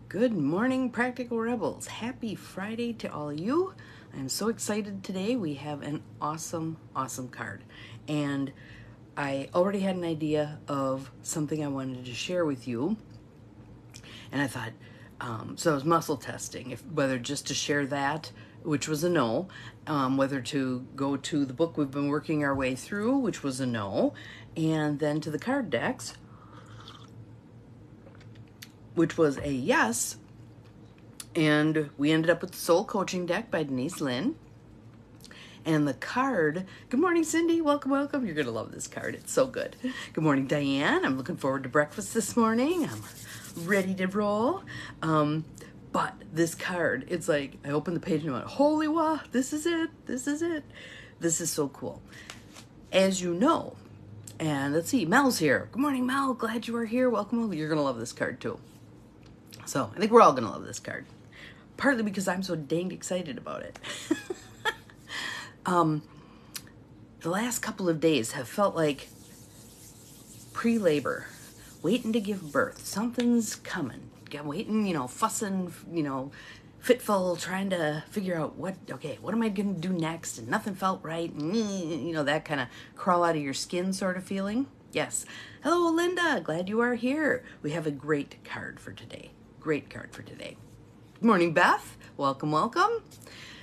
Good morning, Practical Rebels. Happy Friday to all of you. I'm so excited today. We have an awesome card. And I already had an idea of something I wanted to share with you. And I thought, so I was muscle testing, whether just to share that, which was a no, whether to go to the book we've been working our way through, which was a no, and then to the card decks, which was a yes. And we ended up with the Soul Coaching deck by Denise Linn. And the card, good morning, Cindy. Welcome. You're going to love this card. It's so good. Good morning, Diane. I'm looking forward to breakfast this morning. I'm ready to roll. But this card, it's like, I opened the page and I went, holy wow, this is it. This is so cool. As you know, and let's see, Mel's here. Good morning, Mel. Glad you are here. Welcome. You're going to love this card too. So I think we're all going to love this card. Partly because I'm so dang excited about it. The last couple of days have felt like pre-labor, waiting to give birth. Something's coming. Waiting, fussing, fitful, trying to figure out what am I going to do next? And nothing felt right. That kind of crawl out of your skin sort of feeling. Yes. Hello, Linda. Glad you are here. We have a great card for today. Good morning, Beth. Welcome.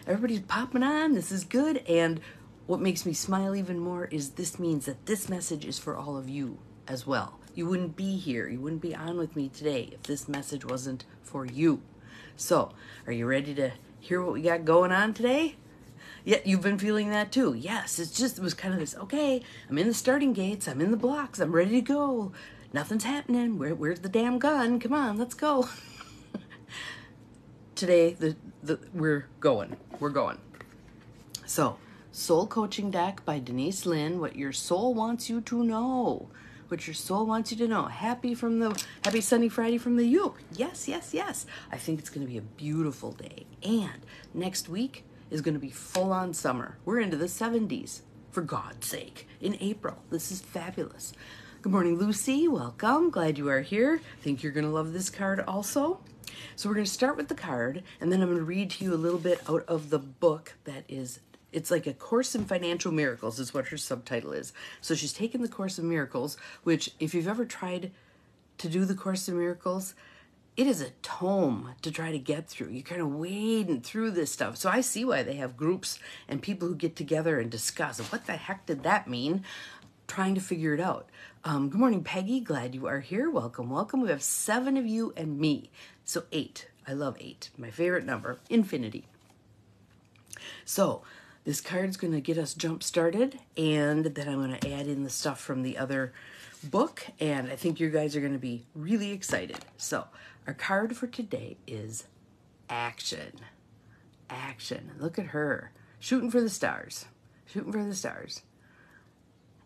Everybody's popping on. This is good. And what makes me smile even more is this means that this message is for all of you as well. You wouldn't be here. You wouldn't be on with me today if this message wasn't for you. So, are you ready to hear what we got going on today? Yeah, you've been feeling that too. Yes, it was kind of this, okay, I'm in the starting gates. I'm in the blocks. I'm ready to go. Nothing's happening. Where's the damn gun? Come on, let's go. Today, we're going. So, Soul Coaching deck by Denise Linn. What your soul wants you to know. Happy sunny Friday from the U. Yes. I think it's going to be a beautiful day. And next week is going to be full on summer. We're into the 70s, for God's sake, in April. This is fabulous. Good morning, Lucy. Welcome. Glad you are here. Think you're going to love this card also. So we're going to start with the card, and then I'm going to read to you a little bit out of the book it's like a Course in Financial Miracles is what her subtitle is. So she's taken the Course in Miracles, which if you've ever tried to do the Course in Miracles, it is a tome to try to get through. You're kind of wading through this stuff. So I see why they have groups and people who get together and discuss what the heck did that mean, trying to figure it out. Good morning, Peggy. Glad you are here. Welcome. We have 7 of you and me. So 8. I love 8. My favorite number, infinity. So this card's going to get us jump started, and then I'm going to add in the stuff from the other book, and I think you guys are going to be really excited. So our card for today is action. Look at her. Shooting for the stars.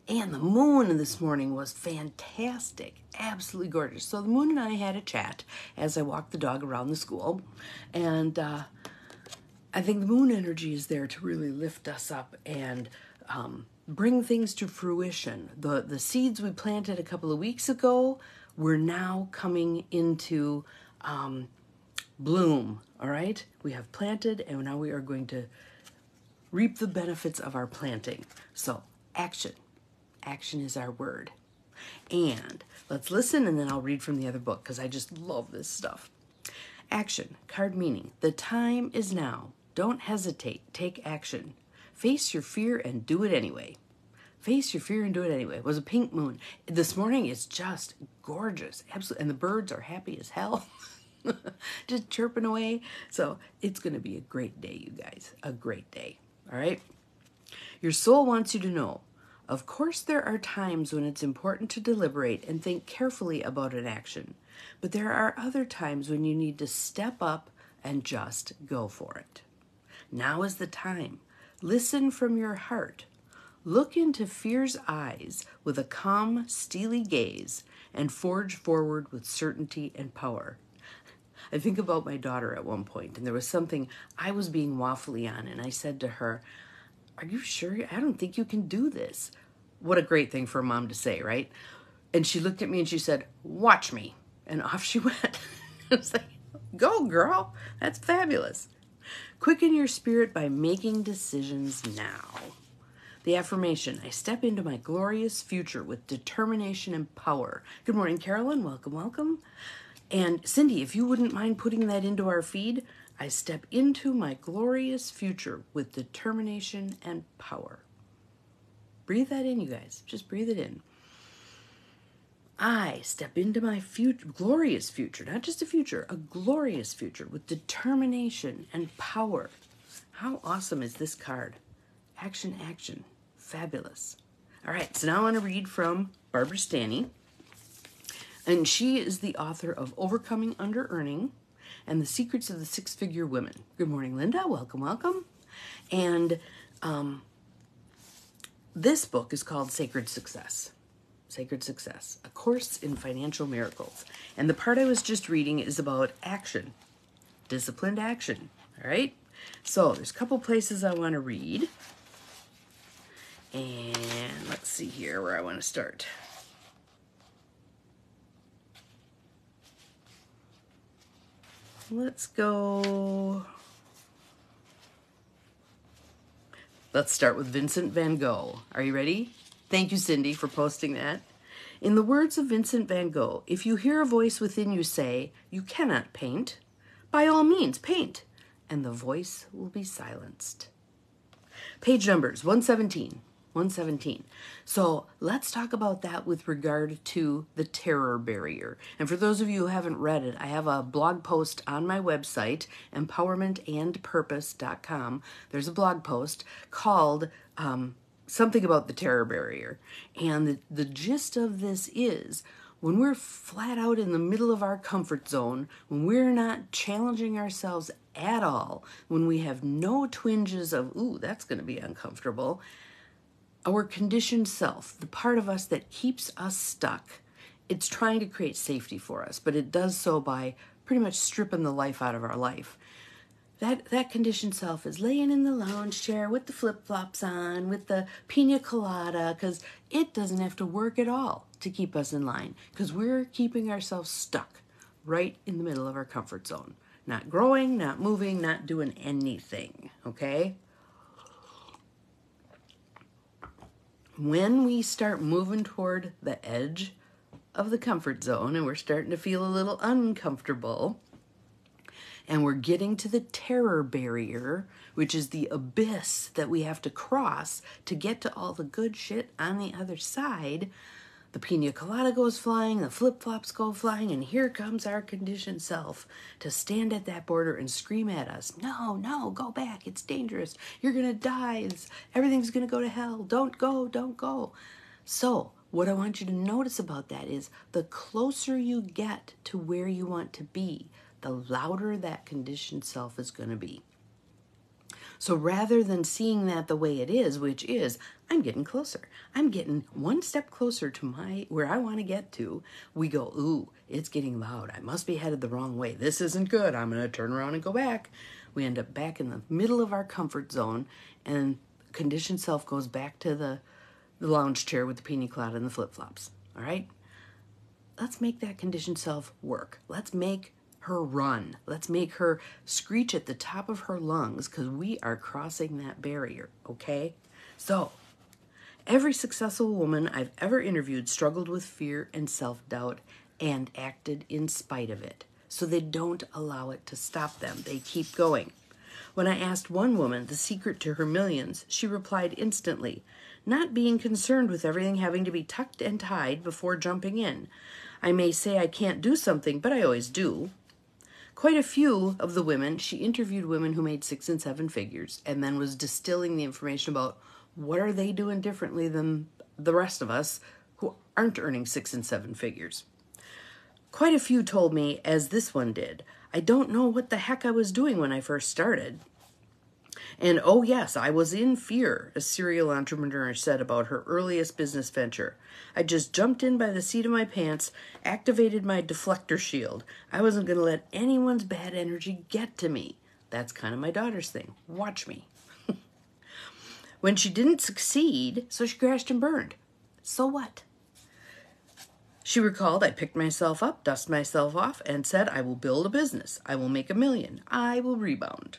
And the moon this morning was fantastic. Absolutely gorgeous. So the moon and I had a chat as I walked the dog around the school. And I think the moon energy is there to really lift us up and bring things to fruition. The seeds we planted a couple of weeks ago were now coming into bloom. All right? We have planted, and now we are going to reap the benefits of our planting. So, action. Action is our word. And let's listen, and then I'll read from the other book because I just love this stuff. Action, card meaning, the time is now. Don't hesitate, take action. Face your fear and do it anyway. It was a pink moon. This morning is just gorgeous. Absolutely. And the birds are happy as hell. Just chirping away. So it's going to be a great day, you guys. A great day. All right? Your soul wants you to know, of course, there are times when it's important to deliberate and think carefully about an action, but there are other times when you need to step up and just go for it. Now is the time. Listen from your heart. Look into fear's eyes with a calm, steely gaze and forge forward with certainty and power. I think about my daughter at one point, and there was something I was being waffly on, and I said to her, "Are you sure? I don't think you can do this." What a great thing for a mom to say, right? And she looked at me and she said, "Watch me." And off she went. I was like, Go, girl. That's fabulous. Quicken your spirit by making decisions now. The affirmation, I step into my glorious future with determination and power. Good morning, Carolyn. Welcome, welcome. And Cindy, if you wouldn't mind putting that into our feed, I step into my glorious future with determination and power. Breathe that in, you guys. Just breathe it in. I step into my glorious future, not just a future, a glorious future with determination and power. How awesome is this card? Action, action. Fabulous. All right, so now I want to read from Barbara Stanny. And she is the author of Overcoming Under-Earning and the Secrets of the Six-Figure Women. Good morning, Linda. Welcome, welcome. And this book is called Sacred Success. Sacred Success, A Course in Financial Miracles. And the part I was just reading is about action, disciplined action. All right? So there's a couple places I want to read. And let's see here where I want to start. Let's start with Vincent van Gogh. Are you ready? Thank you, Cindy, for posting that. In the words of Vincent van Gogh, if you hear a voice within you say, you cannot paint, by all means, paint, and the voice will be silenced. Page numbers, 117. 117. So let's talk about that with regard to the terror barrier. And for those of you who haven't read it, I have a blog post on my website, empowermentandpurpose.com. There's a blog post called something about the terror barrier. And the gist of this is, when we're flat out in the middle of our comfort zone, when we're not challenging ourselves at all, when we have no twinges of, ooh, that's going to be uncomfortable, our conditioned self, the part of us that keeps us stuck, it's trying to create safety for us, but it does so by pretty much stripping the life out of our life. That conditioned self is laying in the lounge chair with the flip-flops on, with the pina colada, because it doesn't have to work at all to keep us in line, because we're keeping ourselves stuck right in the middle of our comfort zone. Not growing, not moving, not doing anything, okay? When we start moving toward the edge of the comfort zone and we're starting to feel a little uncomfortable and we're getting to the terror barrier, which is the abyss that we have to cross to get to all the good shit on the other side, the pina colada goes flying, the flip-flops go flying, and here comes our conditioned self to stand at that border and scream at us, no, no, go back, it's dangerous, you're going to die, everything's going to go to hell, don't go, don't go. So what I want you to notice about that is the closer you get to where you want to be, the louder that conditioned self is going to be. So rather than seeing that the way it is, which is, I'm getting closer. I'm getting one step closer to where I want to get to. We go, ooh, it's getting loud. I must be headed the wrong way. This isn't good. I'm going to turn around and go back. We end up back in the middle of our comfort zone, and conditioned self goes back to the lounge chair with the pina colada and the flip-flops. All right? Let's make that conditioned self work. Let's make her run. Let's make her screech at the top of her lungs, because we are crossing that barrier, okay? So, every successful woman I've ever interviewed struggled with fear and self-doubt and acted in spite of it. So they don't allow it to stop them. They keep going. When I asked one woman the secret to her millions, she replied instantly, not being concerned with everything having to be tucked and tied before jumping in. I may say I can't do something, but I always do. Quite a few of the women, she interviewed women who made 6 and 7 figures and then was distilling the information about what are they doing differently than the rest of us who aren't earning 6 and 7 figures. Quite a few told me, as this one did, I don't know what the heck I was doing when I first started. And oh yes, I was in fear, a serial entrepreneur said about her earliest business venture. I just jumped in by the seat of my pants, activated my deflector shield. I wasn't going to let anyone's bad energy get to me. That's kind of my daughter's thing. Watch me. When she didn't succeed, so she crashed and burned. So what? She recalled, I picked myself up, dusted myself off, and said, I will build a business. I will make $1 million. I will rebound.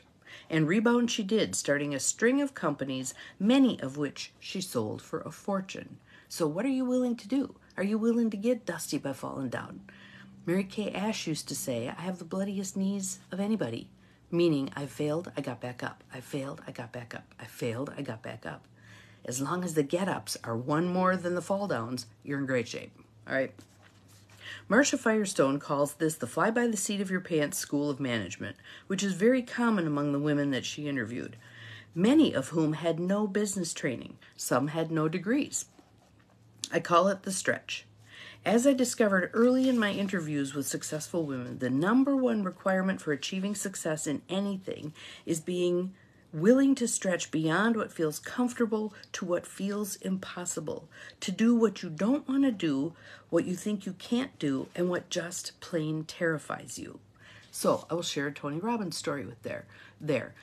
And rebound she did, starting a string of companies, many of which she sold for a fortune. So what are you willing to do? Are you willing to get dusty by falling down? Mary Kay Ash used to say, I have the bloodiest knees of anybody, meaning I failed, I got back up. I failed, I got back up. I failed, I got back up. As long as the get-ups are one more than the fall-downs, you're in great shape. All right. Marcia Firestone calls this the fly-by-the-seat-of-your-pants school of management, which is very common among the women that she interviewed, many of whom had no business training. Some had no degrees. I call it the stretch. As I discovered early in my interviews with successful women, the number one requirement for achieving success in anything is being willing to stretch beyond what feels comfortable to what feels impossible, to do what you don't want to do, what you think you can't do, and what just plain terrifies you. So I will share a Tony Robbins story with there.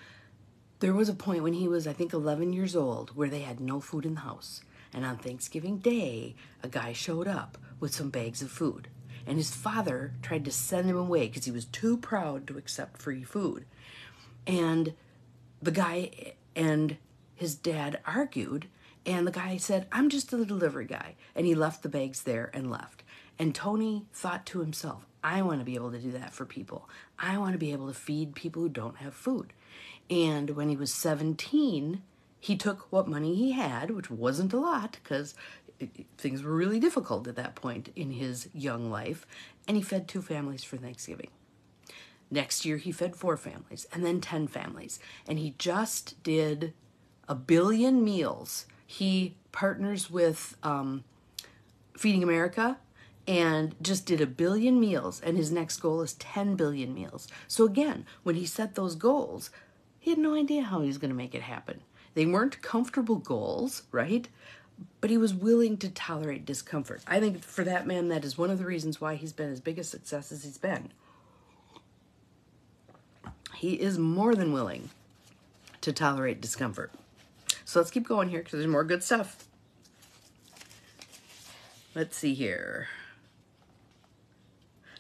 There was a point when he was, I think, 11 years old where they had no food in the house. And on Thanksgiving Day, a guy showed up with some bags of food. And his father tried to send him away because he was too proud to accept free food. And the guy and his dad argued, and the guy said, I'm just a delivery guy. And he left the bags there and left. And Tony thought to himself, I want to be able to do that for people. I want to be able to feed people who don't have food. And when he was 17, he took what money he had, which wasn't a lot because things were really difficult at that point in his young life, and he fed 2 families for Thanksgiving. Next year, he fed 4 families, and then 10 families. And he just did 1 billion meals. He partners with Feeding America and just did 1 billion meals. And his next goal is 10 billion meals. So again, when he set those goals, he had no idea how he was going to make it happen. They weren't comfortable goals, right? But he was willing to tolerate discomfort. I think for that man, that is one of the reasons why he's been as big a success as he's been. He is more than willing to tolerate discomfort. So let's keep going here because there's more good stuff. Let's see here.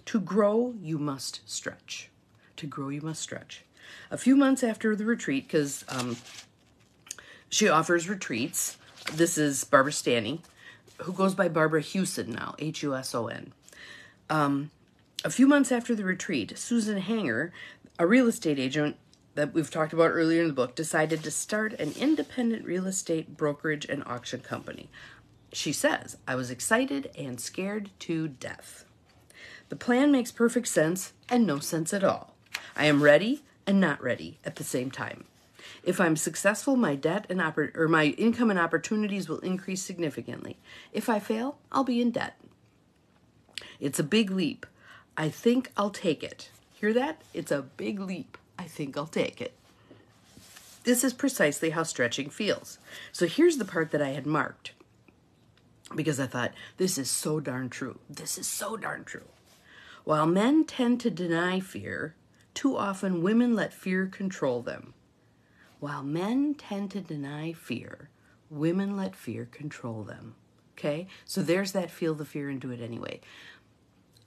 To grow, you must stretch. To grow, you must stretch. A few months after the retreat, because she offers retreats. This is Barbara Stanny, who goes by Barbara Hewson now, Huson. A few months after the retreat, Susan Hanger, a real estate agent that we've talked about earlier in the book, decided to start an independent real estate brokerage and auction company. She says, I was excited and scared to death. The plan makes perfect sense and no sense at all. I am ready and not ready at the same time. If I'm successful, my debt and my income and opportunities will increase significantly. If I fail, I'll be in debt. It's a big leap. I think I'll take it. Hear that? It's a big leap. I think I'll take it. This is precisely how stretching feels. So here's the part that I had marked because I thought, this is so darn true. This is so darn true. While men tend to deny fear, too often women let fear control them. While men tend to deny fear, women let fear control them. Okay? So there's that feel the fear and do it anyway.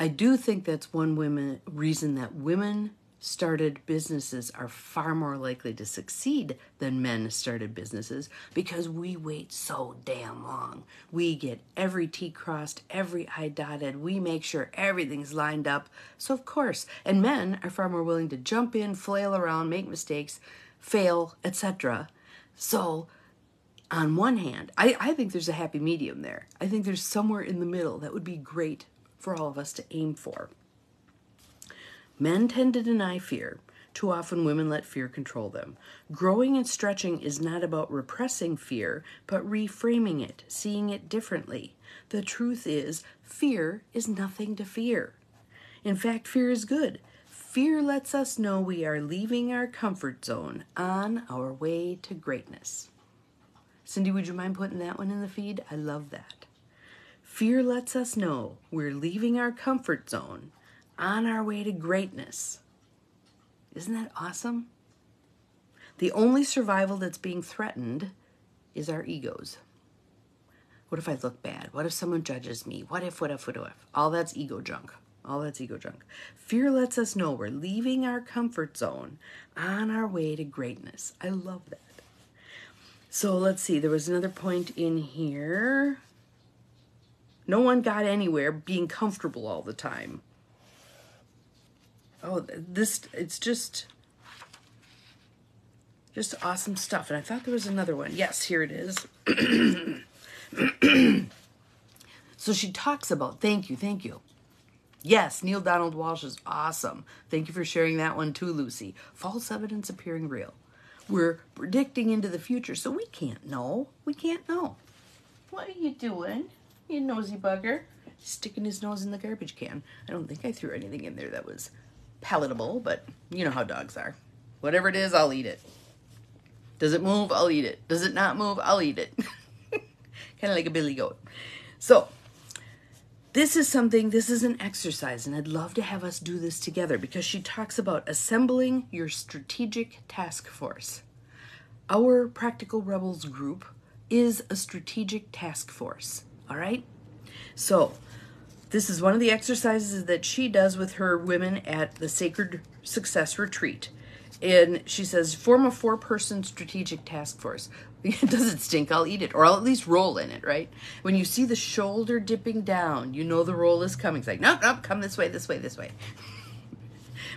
I do think that's one reason that women started businesses are far more likely to succeed than men started businesses because we wait so damn long. We get every T crossed, every I dotted. We make sure everything's lined up. So of course, and men are far more willing to jump in, flail around, make mistakes, fail, etc. So on one hand, I think there's a happy medium there. I think there's somewhere in the middle that would be great for all of us to aim for. Men tend to deny fear. Too often women let fear control them. Growing and stretching is not about repressing fear, but reframing it, seeing it differently. The truth is, fear is nothing to fear. In fact, fear is good. Fear lets us know we are leaving our comfort zone on our way to greatness. Cindy, would you mind putting that one in the feed? I love that. Fear lets us know we're leaving our comfort zone on our way to greatness. Isn't that awesome? The only survival that's being threatened is our egos. What if I look bad? What if someone judges me? What if? All that's ego junk. All that's ego junk. Fear lets us know we're leaving our comfort zone on our way to greatness. I love that. So let's see. There was another point in here. No one got anywhere being comfortable all the time. Oh, it's just awesome stuff. And I thought there was another one. Yes, here it is. So she talks about, thank you. Yes, Neil Donald Walsh is awesome. Thank you for sharing that one too, Lucy. False evidence appearing real. We're predicting into the future, so we can't know. We can't know. What are you doing, you nosy bugger? Sticking his nose in the garbage can. I don't think I threw anything in there that was palatable, but you know how dogs are. Whatever it is, I'll eat it. Does it move? I'll eat it. Does it not move? I'll eat it. Kind of like a billy goat. So, this is an exercise, and I'd love to have us do this together because she talks about assembling your strategic task force. Our Practical Rebels group is a strategic task force, all right? So, this is one of the exercises that she does with her women at the Sacred Success Retreat. And she says, form a 4-person strategic task force. Does it stink? I'll eat it. Or I'll at least roll in it, right? When you see the shoulder dipping down, you know the roll is coming. It's like, nope, come this way.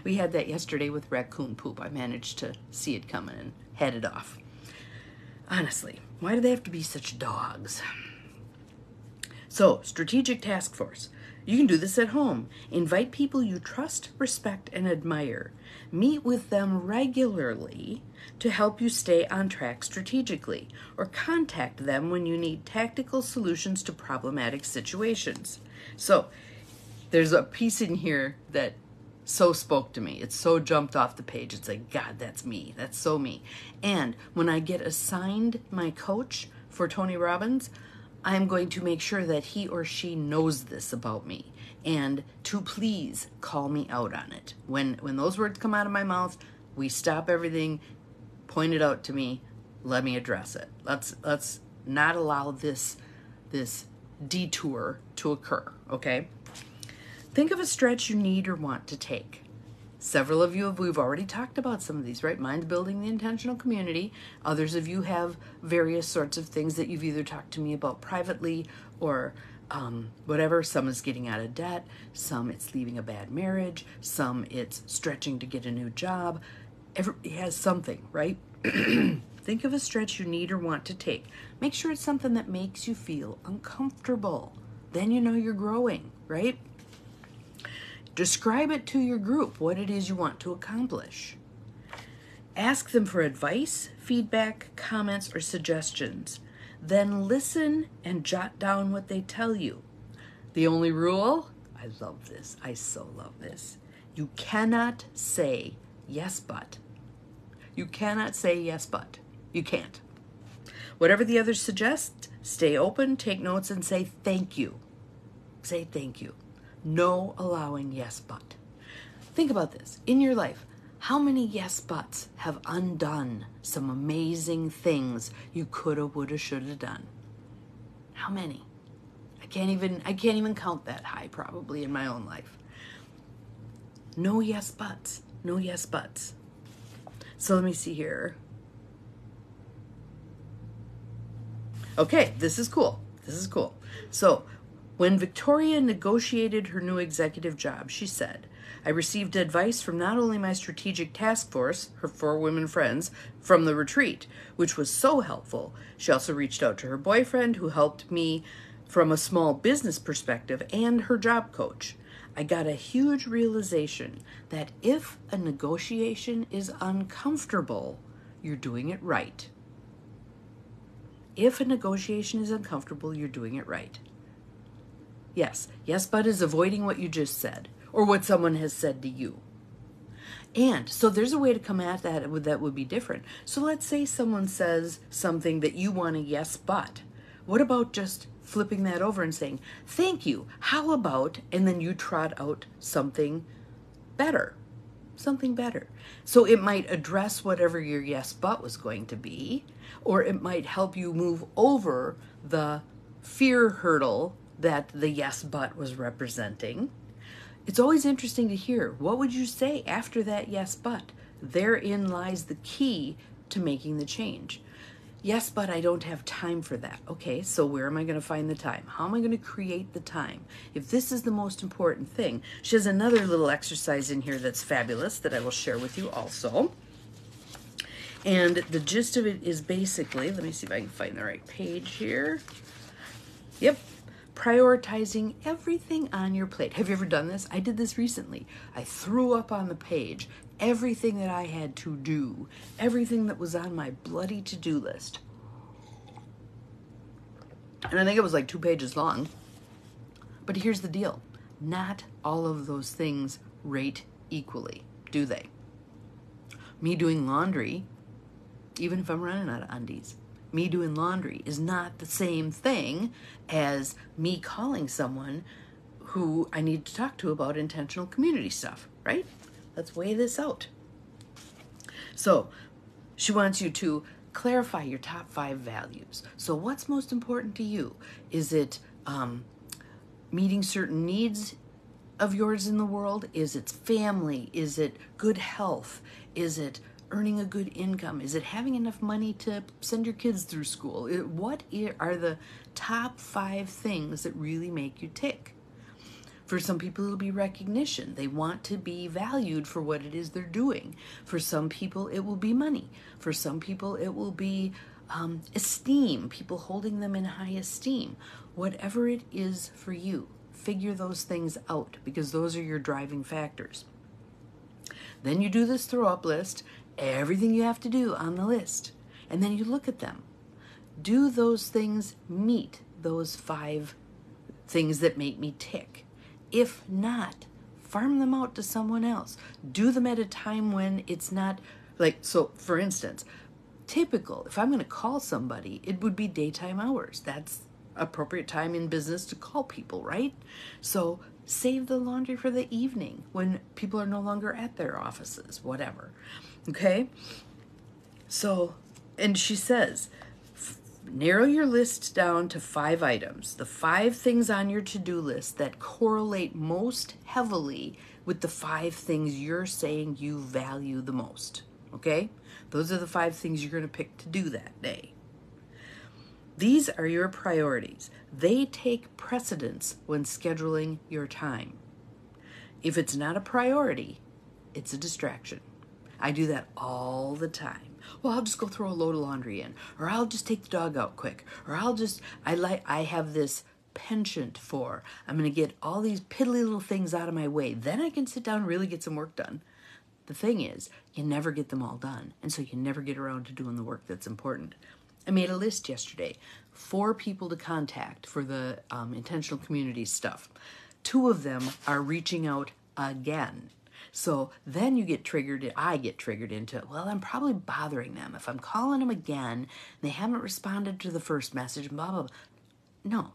We had that yesterday with raccoon poop. I managed to see it coming and head it off. Honestly, why do they have to be such dogs? So, strategic task force. You can do this at home. Invite people you trust, respect, and admire. Meet with them regularly to help you stay on track strategically, or contact them when you need tactical solutions to problematic situations. So, there's a piece in here that so spoke to me. It so jumped off the page. It's like, God, that's me. That's so me. And when I get assigned my coach for Tony Robbins, I'm going to make sure that he or she knows this about me and to please call me out on it. When those words come out of my mouth, we stop everything, point it out to me, let me address it. Let's not allow this detour to occur, okay? Think of a stretch you need or want to take. Several of you we've already talked about some of these, right? Mine's building the intentional community. Others of you have various sorts of things that you've either talked to me about privately or whatever. Some is getting out of debt. Some it's leaving a bad marriage. Some it's stretching to get a new job. It has something, right? Think of a stretch you need or want to take. Make sure it's something that makes you feel uncomfortable. Then you know you're growing, right? Describe it to your group, what it is you want to accomplish. Ask them for advice, feedback, comments, or suggestions. Then listen and jot down what they tell you. The only rule, I love this, I so love this. You cannot say yes, but. You cannot say yes, but. You can't. Whatever the others suggest, stay open, take notes, and say thank you. Say thank you. No allowing yes but. Think about this. In your life, how many yes buts have undone some amazing things you coulda, woulda, shoulda done? How many? I can't even count that high probably in my own life. No yes buts. No yes buts. So let me see here. Okay, this is cool. So, when Victoria negotiated her new executive job, she said, I received advice from not only my strategic task force, her 4 women friends, from the retreat, which was so helpful. She also reached out to her boyfriend, who helped me from a small business perspective, and her job coach. I got a huge realization that if a negotiation is uncomfortable, you're doing it right. If a negotiation is uncomfortable, you're doing it right. Yes, but is avoiding what you just said or what someone has said to you. And so there's a way to come at that would be different. So let's say someone says something that you want a yes, but. What about just flipping that over and saying, thank you, how about, and then you trot out something better. Something better. So it might address whatever your yes, but was going to be, or it might help you move over the fear hurdle that the yes but was representing. It's always interesting to hear, what would you say after that yes but? Therein lies the key to making the change. Yes, but I don't have time for that. Okay, so where am I going to find the time? How am I going to create the time? If this is the most important thing, she has another little exercise in here that's fabulous that I will share with you also. And the gist of it is basically, let me see if I can find the right page here. Yep. Prioritizing everything on your plate. Have you ever done this? I did this recently. I threw up on the page everything that I had to do, everything that was on my bloody to-do list. And I think it was like 2 pages long. But here's the deal. Not all of those things rate equally, do they? Me doing laundry, even if I'm running out of undies, me doing laundry is not the same thing as me calling someone who I need to talk to about intentional community stuff, right? Let's weigh this out. So she wants you to clarify your top 5 values. So what's most important to you? Is it meeting certain needs of yours in the world? Is it family? Is it good health? Is it earning a good income? Is it having enough money to send your kids through school? What are the top 5 things that really make you tick? For some people, it'll be recognition. They want to be valued for what it is they're doing. For some people, it will be money. For some people, it will be esteem, people holding them in high esteem. Whatever it is for you, figure those things out because those are your driving factors. Then you do this throw-up list, everything you have to do on the list, and then you look at them. Do those things meet those 5 things that make me tick? If not, farm them out to someone else. Do them at a time when it's not, like, so for instance, typical, if I'm going to call somebody, it would be daytime hours. That's appropriate time in business to call people, right? So save the laundry for the evening when people are no longer at their offices, whatever. Okay? So, and she says, narrow your list down to 5 items, the 5 things on your to-do list that correlate most heavily with the 5 things you're saying you value the most. Okay? Those are the 5 things you're going to pick to do that day. These are your priorities. They take precedence when scheduling your time. If it's not a priority, it's a distraction. I do that all the time. Well, I'll just go throw a load of laundry in, or I'll just take the dog out quick, or I have this penchant for, I'm going to get all these piddly little things out of my way. Then I can sit down and really get some work done. The thing is, you never get them all done, and so you never get around to doing the work that's important. I made a list yesterday, 4 people to contact for the intentional community stuff. 2 of them are reaching out again. So then you get triggered, I get triggered into, well, I'm probably bothering them. If I'm calling them again, they haven't responded to the first message, blah, blah, blah.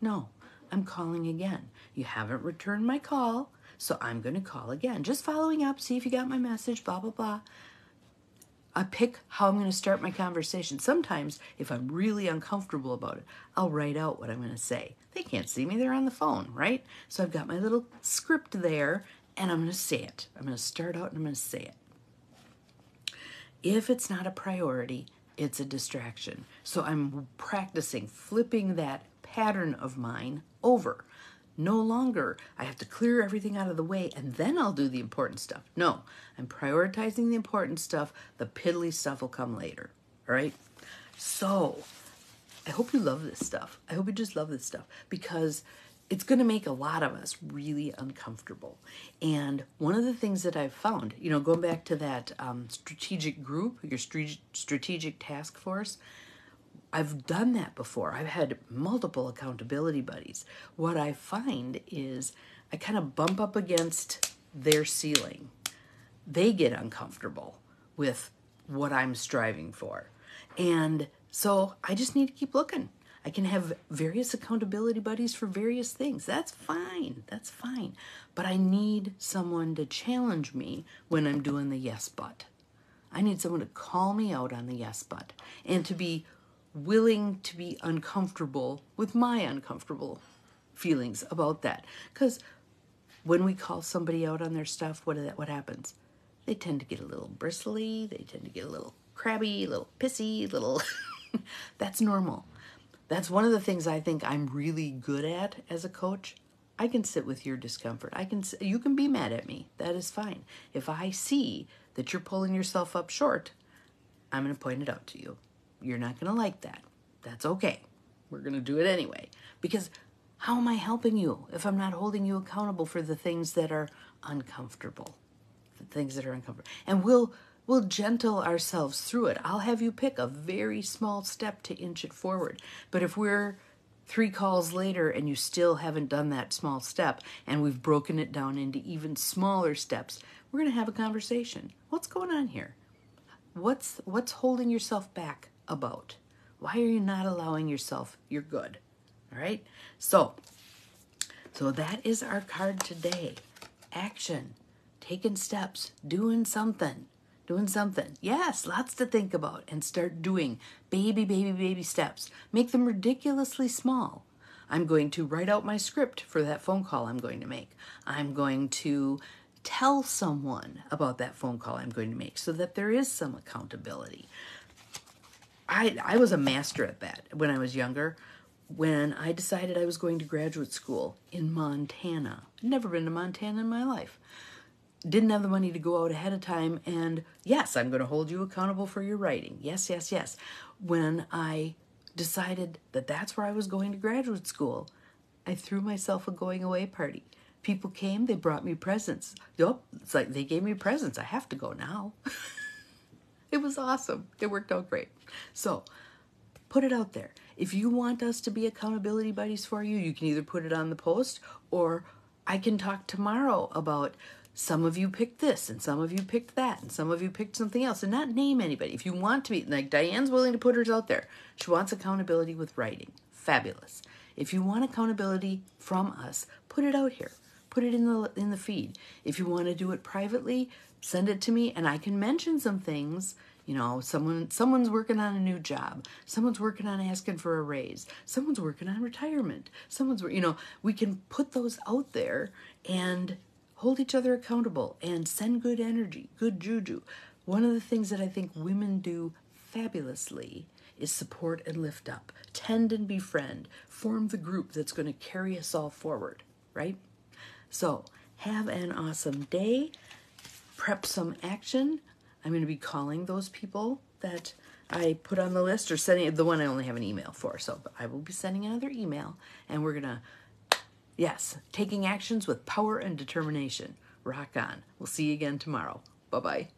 No, I'm calling again. You haven't returned my call, so I'm going to call again. Just following up, see if you got my message, blah, blah, blah. I pick how I'm going to start my conversation. Sometimes, if I'm really uncomfortable about it, I'll write out what I'm going to say. They can't see me, they're on the phone, right? So I've got my little script there, and I'm going to say it. I'm going to start out and I'm going to say it. If it's not a priority, it's a distraction. So I'm practicing flipping that pattern of mine over. No longer I have to clear everything out of the way and then I'll do the important stuff. No, I'm prioritizing the important stuff. The piddly stuff will come later. All right? So I hope you love this stuff. I hope you just love this stuff because it's going to make a lot of us really uncomfortable. And one of the things that I've found, going back to that strategic group, your strategic task force, I've done that before. I've had multiple accountability buddies. What I find is I kind of bump up against their ceiling. They get uncomfortable with what I'm striving for. And so I just need to keep looking. I can have various accountability buddies for various things. That's fine. That's fine. But I need someone to challenge me when I'm doing the yes but. I need someone to call me out on the yes but and to be willing to be uncomfortable with my uncomfortable feelings about that. Because when we call somebody out on their stuff, what happens? They tend to get a little bristly, they tend to get a little crabby, a little pissy, a little... That's normal. That's one of the things I think I'm really good at as a coach. I can sit with your discomfort. You can be mad at me. That is fine. If I see that you're pulling yourself up short, I'm going to point it out to you. You're not going to like that. That's okay. We're going to do it anyway. Because how am I helping you if I'm not holding you accountable for the things that are uncomfortable? The things that are uncomfortable. And we'll gentle ourselves through it. I'll have you pick a very small step to inch it forward. But if we're 3 calls later and you still haven't done that small step and we've broken it down into even smaller steps, we're going to have a conversation. What's going on here? What's holding yourself back about? Why are you not allowing yourself your good? All right? So that is our card today. Action. Taking steps. Doing something. Yes, lots to think about and start doing baby steps. Make them ridiculously small. I'm going to write out my script for that phone call I'm going to make. I'm going to tell someone about that phone call I'm going to make so that there is some accountability. I was a master at that when I was younger. When I decided I was going to graduate school in Montana. I'd never been to Montana in my life. Didn't have the money to go out ahead of time, and yes, I'm going to hold you accountable for your writing. Yes. When I decided that that's where I was going to graduate school, I threw myself a going away party. People came, they brought me presents. Yup, it's like they gave me presents. I have to go now. It was awesome. It worked out great. So, put it out there. If you want us to be accountability buddies for you, you can either put it on the post, or I can talk tomorrow about some of you picked this, and some of you picked that, and some of you picked something else, and not name anybody. If you want to be, like Diane's willing to put hers out there. She wants accountability with writing. Fabulous. If you want accountability from us, put it out here. Put it in the feed. If you want to do it privately, send it to me, and I can mention some things. You know, someone's working on a new job. Someone's working on asking for a raise. Someone's working on retirement. We can put those out there and hold each other accountable and send good energy, good juju. One of the things that I think women do fabulously is support and lift up, tend and befriend, form the group that's going to carry us all forward, right? So have an awesome day. Prep some action. I'm going to be calling those people that I put on the list, or sending the one I only have an email for. So I will be sending another email, and we're going to, yes, taking actions with power and determination. Rock on. We'll see you again tomorrow. Bye-bye.